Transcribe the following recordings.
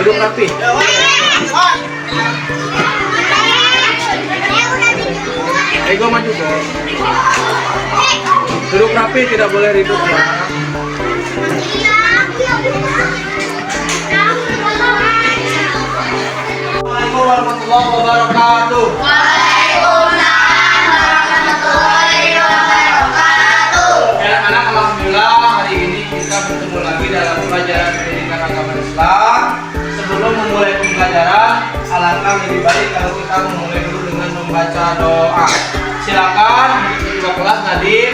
Duduk rapi. Ego maju dong. Duduk rapi, tidak boleh ribut ya. Assalamualaikum warahmatullahi wabarakatuh. Anak-anak, alhamdulillah hari ini kita bertemu lagi dalam pelajaran pendidikan agama Islam. Sebelum memulai pembelajaran, alangkah lebih baik kalau kita memulai dulu dengan membaca doa. Silakan ketua kelas Nadim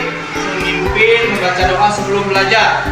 memimpin membaca doa sebelum belajar.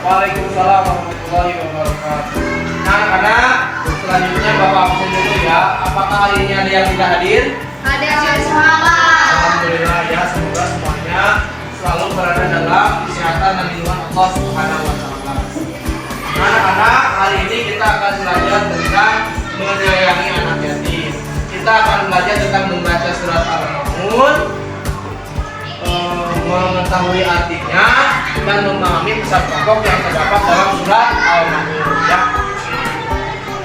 Waalaikumsalam warahmatullahi wabarakatuh. Nah, anak-anak, selanjutnya Bapak absen dulu ya. Apakah hari ini ada yang tidak hadir? Ada semuanya. Alhamdulillah ya, semoga semuanya selalu berada dalam kesehatan dan lindungan Allah Subhanahu wa taala. Anak-anak, hari ini kita akan belajar tentang menyayangi anak yatim. Kita akan belajar tentang membaca surat Al-Maun, mengetahui artinya dan memahami pesan pokok yang terdapat dalam surat Al-Maun ya.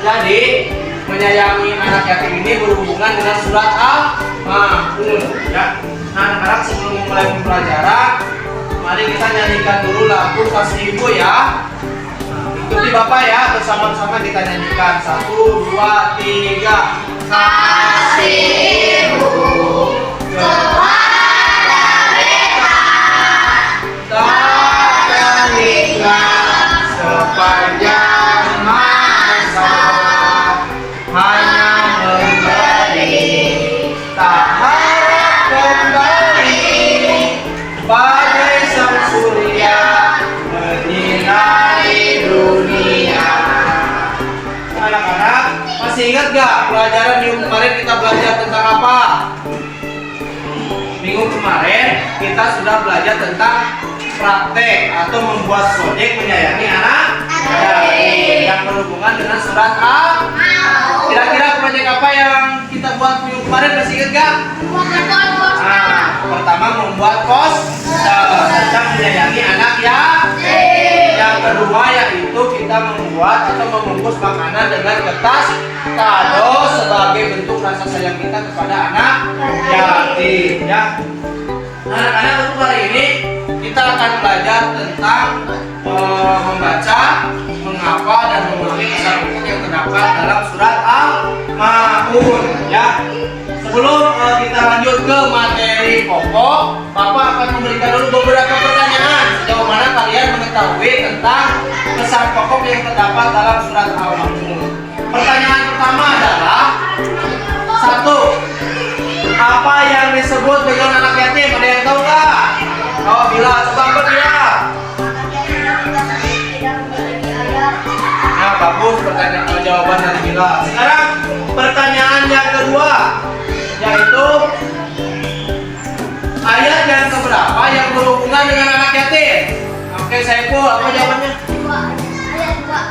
Jadi menyayangi anak yatim ini berhubungan dengan surat Al-Maun ya. Nah, anak-anak, sebelum memulai pembelajaran, mari kita nyanyikan dulu lagu Kasih Ibu ya. Ikuti Bapak ya, bersama-sama kita nyanyikan. 1, 2, 3. Kasih Ibu tak ingat sepanjang masa, hanya memberi, tak harap kembali, bagai sang surya menyinari dunia. Anak-anak, masih ingat gak pelajaran minggu kemarin kita belajar tentang apa? Minggu kemarin kita sudah belajar tentang praktek atau membuat proyek menyayangi anak yatim yang berhubungan dengan surat Al-Maun. Kira-kira proyek apa yang kita buat minggu kemarin, masih ingat gak? Nah, pertama membuat poster tentang menyayangi anak yatim. Yang kedua yaitu kita membuat atau membungkus makanan dengan kertas kado sebagai bentuk rasa sayang kita kepada anak yatim ya. Anak-anak, untuk hari ini kita akan belajar tentang membaca, menghafal dan memahami pesan pokok yang terdapat dalam surat Al-Maun ya. Sebelum kita lanjut ke materi pokok, Bapak akan memberikan dulu beberapa pertanyaan sejauh mana kalian mengetahui tentang pesan pokok yang terdapat dalam surat Al-Maun. Pertanyaan pertama adalah 1. Apa yang disebut dengan anak yatim? Ada yang tahu nggak? Oh, Bila, coba apa Bila? Nah, bagus pertanyaan jawaban dari Bila. Sekarang pertanyaan yang kedua, yaitu ayat yang keberapa yang berhubungan dengan anak yatim? Oke, Saiful, apa jawabannya?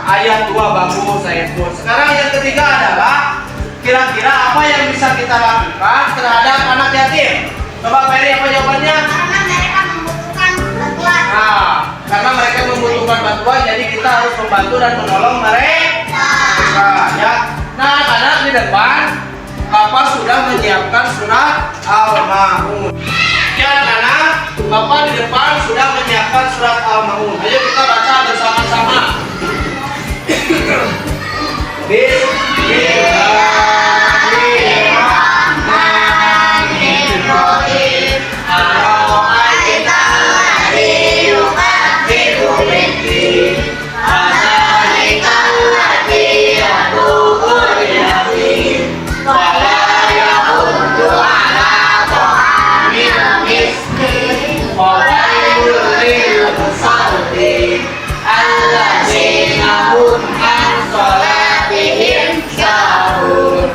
Ayat 2, bagus Saiful. Sekarang yang ketiga adalah kira-kira apa yang bisa kita lakukan terhadap anak yatim? Coba Ferry, apa jawabannya? Karena mereka membutuhkan bantuan. Nah, karena mereka membutuhkan bantuan, jadi kita harus membantu dan menolong mereka ya. Nah, anak di depan Bapak sudah menyiapkan surat Al-Maun. Ya anak-anak, Bapak di depan sudah menyiapkan surat Al-Maun. Ayo kita baca bersama-sama. Bismillahirrahmanirrahim. Ara'aita alladzi yukadzibu bid-din. Fadzalika alladzi yad'ul yatim. Wa la yahuddu 'ala ta'amil miskin. Wa wailul lil musallin alladzina hum 'an shalatihim sahun.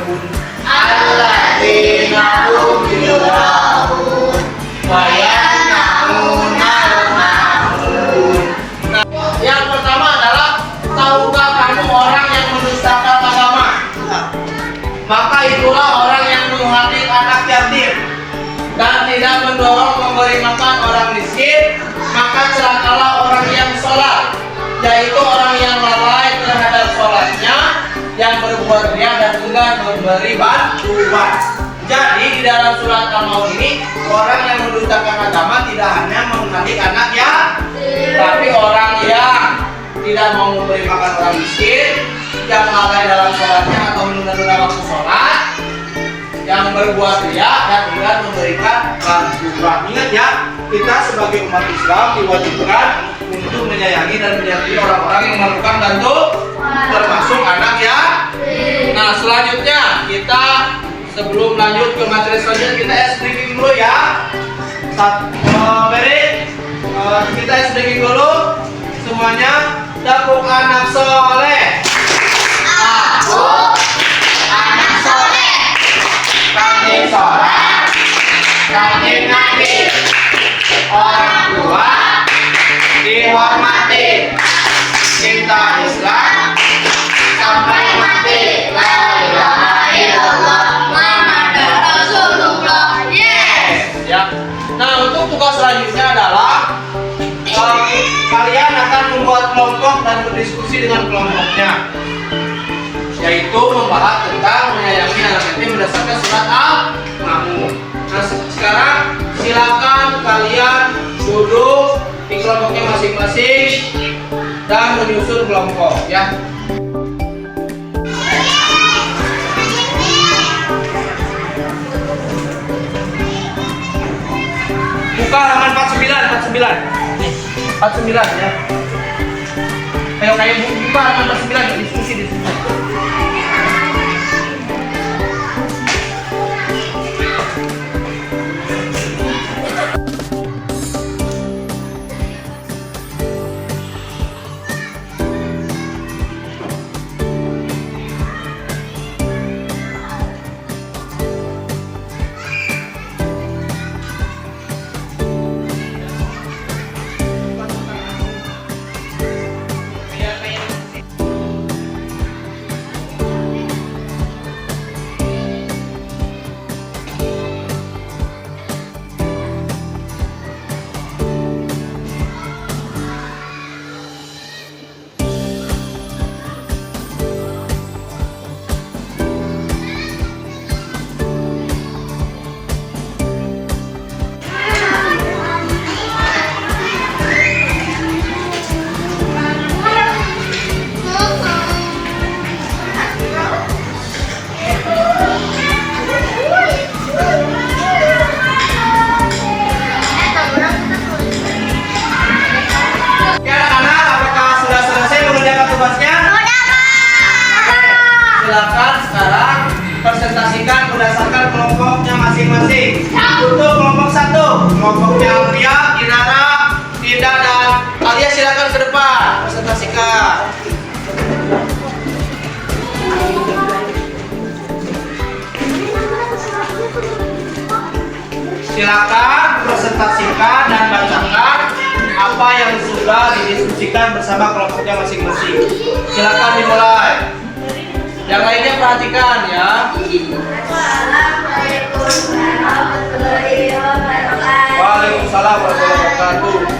Alladzina hum yura'un wa yamna'unal ma'un. Nah, yang pertama adalah tahukah kamu orang yang mendustakan agama? Maka itulah orang yang menghardik anak yatim dan tidak mendorong memberi makan orang miskin, maka celakalah orang yang sholat, yaitu orang yang lalai terhadap sholatnya, yang berbuat riya dan enggan memberi bantuan. Jadi di dalam surat Al-Maun ini, orang yang mendustakan agama tidak hanya menghardik anak yatim, tapi orang yang tidak mau memberi makan orang miskin, yang lalai dalam sholatnya atau menunda-nunda waktu sholat, yang berbuat riya dan enggan memberikan bantuan. Ingat ya, kita sebagai umat Islam diwajibkan untuk menyayangi dan menyakiti orang-orang yang memerlukan bantuan, termasuk anak ya. Nah, selanjutnya kita sebelum lanjut ke materi selanjutnya, kita briefing dulu ya. Kita briefing dulu semuanya. Dapuk anak soleh. Aku anak soleh. Rajin sholat, rajin ngaji, orang tua dihormati, cinta Islam sampai mati. La ilaha illallah Muhammadur Rasulullah. Yes. Ya. Nah, untuk tugas selanjutnya adalah kalian akan membuat kelompok dan berdiskusi dengan kelompoknya, yaitu membahas tentang menyayangi anak yatim berdasarkan surat Al-Maun. Nah, sekarang silakan kalian duduk di kelompoknya masing-masing dan menyusun kelompok ya. Buka halaman 49. Nih, 49 ya. Ayo kayak buka halaman 49, diskusi di sini. Silakan sekarang presentasikan berdasarkan kelompoknya masing-masing. Untuk kelompok 1, kelompoknya Alfia, Kinara, Dinda dan Alia, silakan ke depan presentasikan. Silakan presentasikan dan bacakan apa yang sudah didiskusikan bersama kelompoknya masing-masing. Silakan dimulai. Yang lainnya perhatikan ya. Waalaikumsalam warahmatullahi wabarakatuh.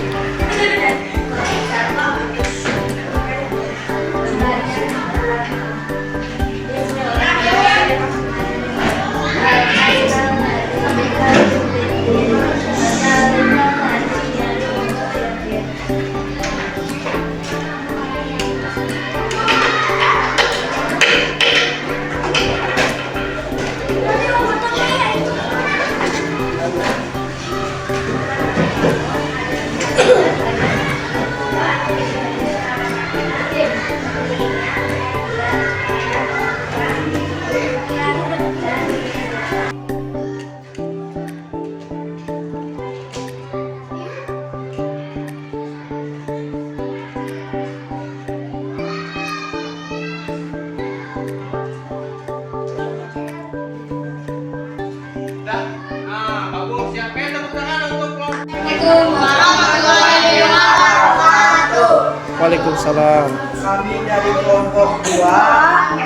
Assalamualaikum warahmatullahi wabarakatuh. Waalaikumsalam. Kami dari kelompok 2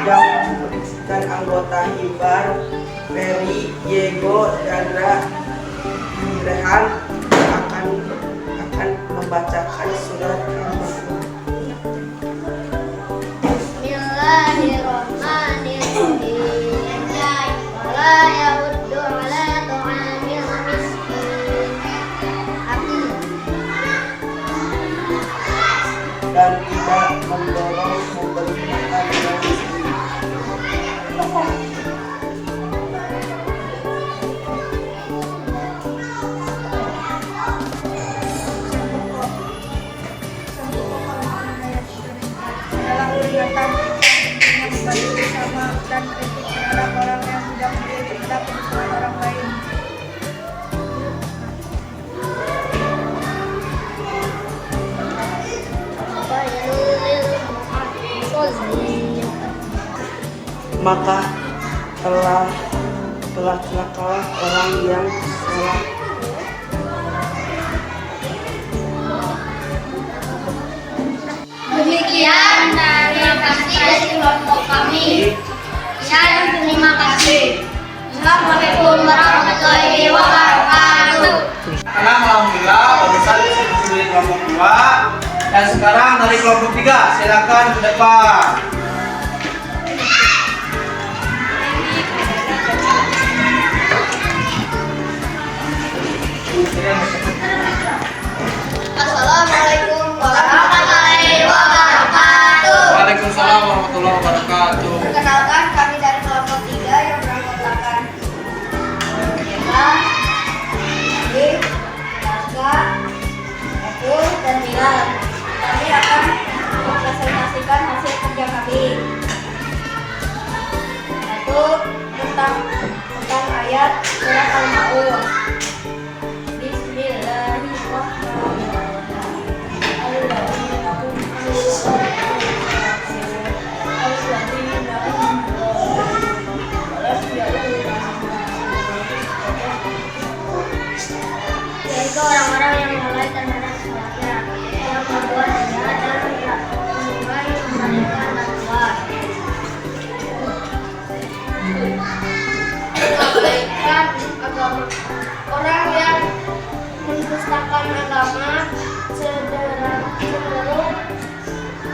yang berisikan anggota Ibar, Ferry, Diego, Chandra, Rehan akan membacakan surat Al-Baqarah. Bismillahirrahmanirrahim. Wala yahuddu ala ta'amil miskin. Dan tidak mendorong memberi makan yang miskin. Dalam kegiatan berbagi bersama dan kritik terhadap orang yang tidak memiliki terhadap kebutuhan orang lain. Maka telah celakalah orang yang salah. Demikian dari kelompok kami. Dan terima kasih. Assalamualaikum warahmatullahi wabarakatuh. Anak alhamdulillah barusan diskusi dari kelompok 2 dan sekarang dari kelompok 3 silakan ke depan. Assalamualaikum warahmatullahi wabarakatuh. Waalaikumsalam warahmatullahi wabarakatuh. Perkenalkan, kami dari kelompok 3 yang beranggotakan Eka, Adi, Raska, Epul, dan Milan. Kami akan mempresentasikan hasil kerja kami. Satu, tentang ayat surat Al-Maun. Yaitu orang-orang yang mulai terhadap sholatnya, yang membuatnya dan mulai memberikan bantuan. Mengabaikan agama, orang yang mendustakan agama cenderung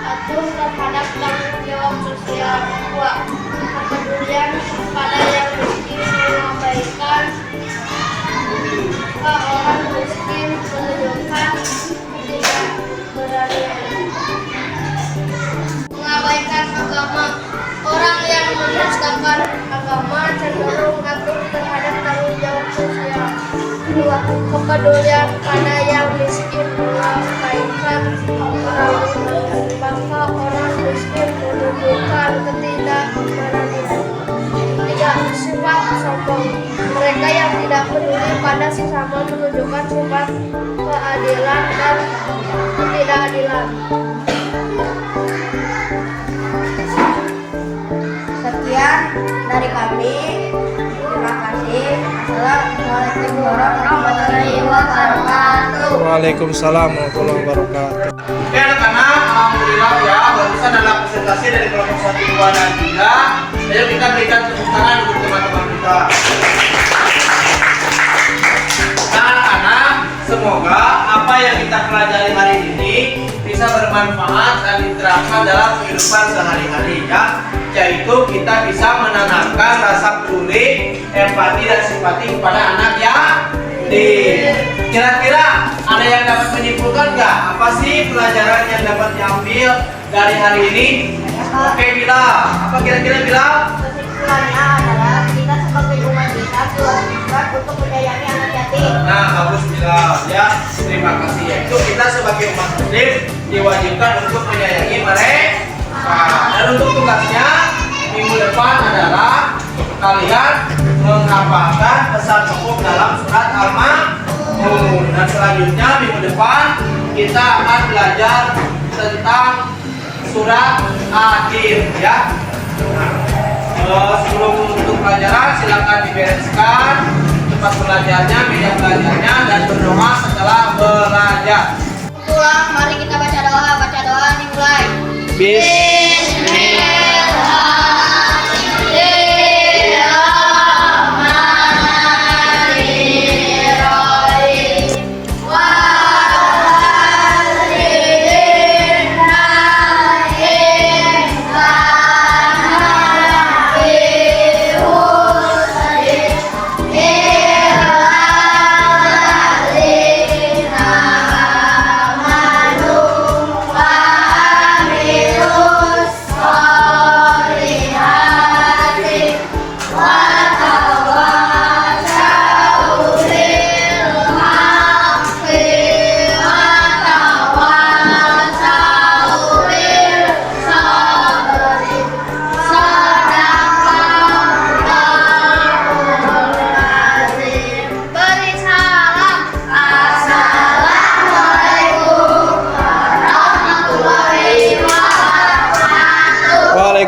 atuh terhadap tanggung jawab sosial. 2. Kepedulian pada yang miskin, mengabaikan orang miskin, menunjukkan tidak berani. Mengabaikan agama, orang yang mendustakan agama cenderung atuh terhadap tanggung jawab sosial. 2. Kepedulian pada yang miskin, mengabaikan orang miskin, maka orang miskin menunjukkan ketidakberanian. 3. Sifat sombong, mereka yang tidak peduli pada sesama menunjukkan sifat keadilan dan ketidakadilan. Sekian dari kami. Terima kasih. Assalamualaikum warahmatullahi wabarakatuh. Waalaikumsalam warahmatullahi wabarakatuh. Oke anak-anak, alhamdulillah ya barusan adalah presentasi dari kelompok 1, 2, dan 3. Ayo kita berikan tepuk tangan untuk teman-teman kita. Nah anak-anak, semoga apa yang kita pelajari hari ini bisa bermanfaat dan diterapkan dalam kehidupan sehari-hari ya. Yaitu kita bisa menanamkan rasa peduli, empati, dan simpati kepada anak yatim. Kira-kira ada yang dapat menyimpulkan nggak apa sih pelajaran yang dapat diambil dari hari ini? Oke Bila, apa kira-kira Bila? Kesimpulannya adalah kita sebagai umat Islam diwajibkan untuk menyayangi anak yatim. Nah bagus Bila ya, terima kasih. Yaitu kita sebagai umat muslim diwajibkan untuk menyayangi mereka. Dan untuk tugasnya minggu depan adalah kalian menghafalkan pesan pokok dalam surat Al-Maun. Dan selanjutnya minggu depan kita akan belajar tentang surat akhir ya. Nah, sebelum untuk pelajaran silakan dibereskan tempat belajarnya, meja belajarnya, dan berdoa setelah belajar. Pulang, mari kita baca doa. Baca doa dimulai. Beri salam.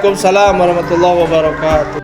Assalamualaikum warahmatullahi wabarakatuh. Waalaikumsalam warahmatullahi wabarakatuh.